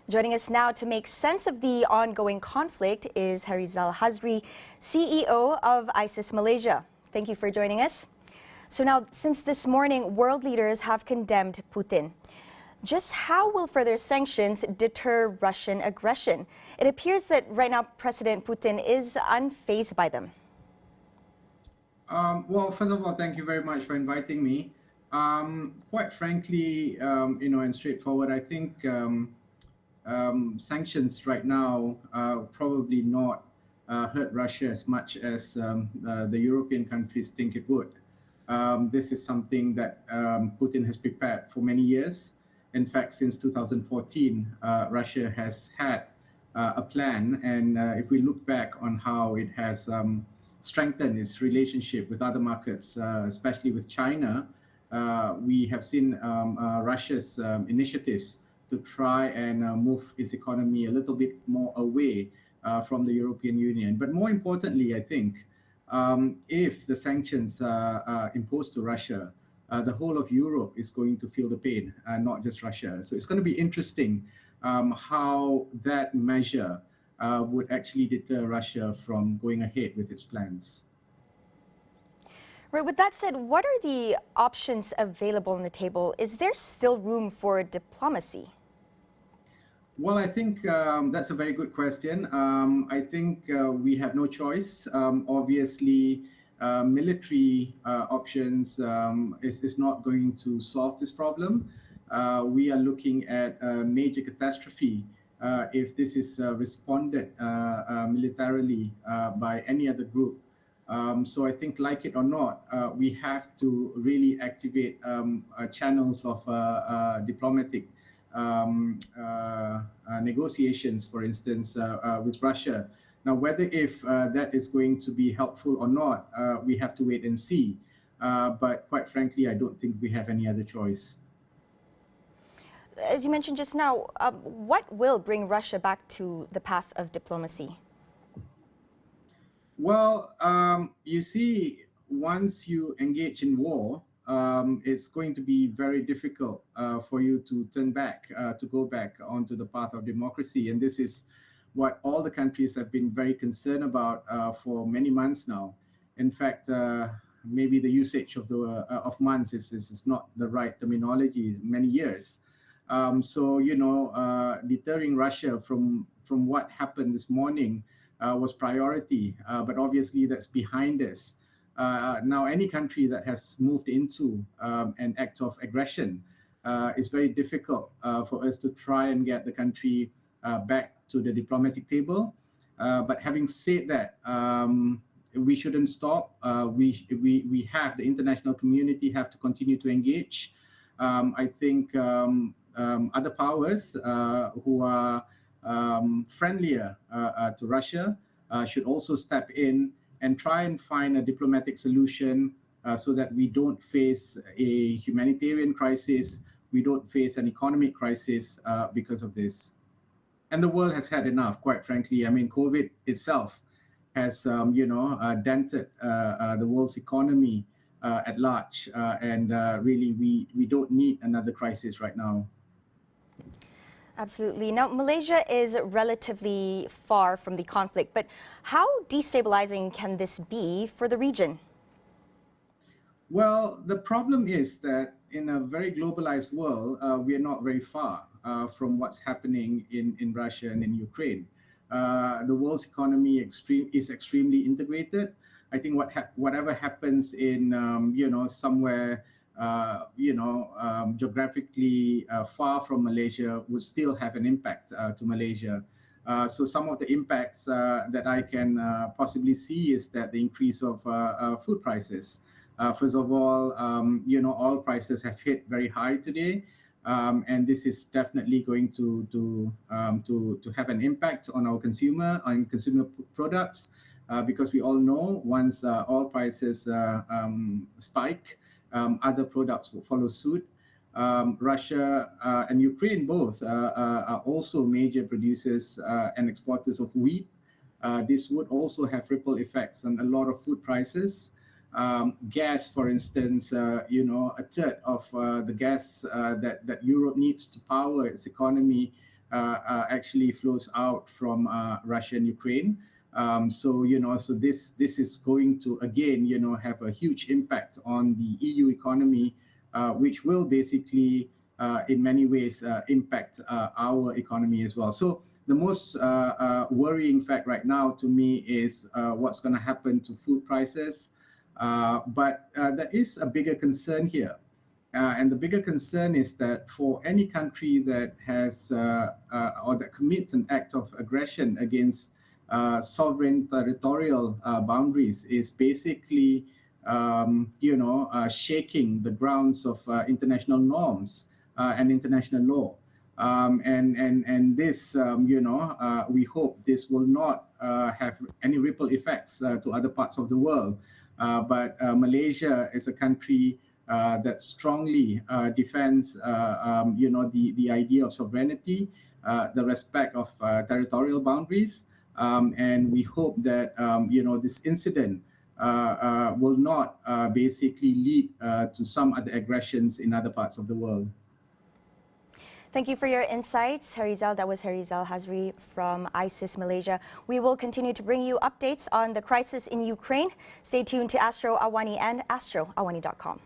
Joining us now to make sense of the ongoing conflict is Herizal Hazri, CEO of ISIS Malaysia. Thank you for joining us. So now, since this morning, world leaders have condemned Putin. Just how will further sanctions deter Russian aggression? It appears that right now President Putin is unfazed by them. Well, first of all, thank you very much for inviting me. Quite frankly, and straightforward, I think sanctions right now probably not hurt Russia as much as the European countries think it would. This is something that Putin has prepared for many years. In fact, since 2014, Russia has had a plan, and if we look back on how it has strengthened its relationship with other markets, especially with China, we have seen Russia's initiatives to try and move its economy a little bit more away from the European Union. But more importantly, I think, if the sanctions are imposed to Russia, the whole of Europe is going to feel the pain, not just Russia. So it's going to be interesting how that measure would actually deter Russia from going ahead with its plans. Right, with that said, what are the options available on the table? Is there still room for diplomacy? Well, I think that's a very good question. I think we have no choice. Obviously, military options is not going to solve this problem. We are looking at a major catastrophe if this is responded militarily by any other group. So I think, like it or not, we have to really activate channels of diplomatic negotiations, for instance, with Russia. Now, whether if that is going to be helpful or not, we have to wait and see. But quite frankly, I don't think we have any other choice. As you mentioned just now, what will bring Russia back to the path of diplomacy? Well, you see, once you engage in war, it's going to be very difficult for you to turn back, to go back onto the path of democracy. And this is what all the countries have been very concerned about for many months now. In fact, maybe the usage of months is not the right terminology, many years. So, deterring Russia from what happened this morning was priority, but obviously that's behind us. Now, any country that has moved into an act of aggression, it's very difficult for us to try and get the country back to the diplomatic table. But having said that, we shouldn't stop. We have, the international community have to continue to engage. I think other powers who are friendlier to Russia should also step in and try and find a diplomatic solution so that we don't face a humanitarian crisis, we don't face an economic crisis because of this. And the world has had enough, quite frankly. I mean, COVID itself has, dented the world's economy at large. And really, we don't need another crisis right now. Absolutely. Now, Malaysia is relatively far from the conflict, but how destabilizing can this be for the region? Well, the problem is that in a very globalized world, we are not very far from what's happening in Russia and in Ukraine. The world's economy is extremely integrated. I think whatever happens in, somewhere geographically far from Malaysia would still have an impact to Malaysia. So some of the impacts that I can possibly see is that the increase of food prices. First of all, oil prices have hit very high today, and this is definitely going to have an impact on our consumer products, because we all know once oil prices spike, other products will follow suit. Russia and Ukraine both are also major producers and exporters of wheat. This would also have ripple effects on a lot of food prices. Gas, for instance, a third of the gas that Europe needs to power its economy actually flows out from Russia and Ukraine. So this is going to again have a huge impact on the EU economy, which will basically in many ways impact our economy as well. So the most worrying fact right now to me is what's going to happen to food prices. But there is a bigger concern here. And the bigger concern is that for any country that has or that commits an act of aggression against sovereign territorial boundaries is basically, shaking the grounds of international norms and international law. And this, we hope this will not have any ripple effects to other parts of the world. But Malaysia is a country that strongly defends, the idea of sovereignty, the respect of territorial boundaries, and we hope that this incident will not basically lead to some other aggressions in other parts of the world. Thank you for your insights, Herizal. That was Herizal Hazri from ISIS Malaysia. We will continue to bring you updates on the crisis in Ukraine. Stay tuned to Astro, AWANI and AstroAwani.com.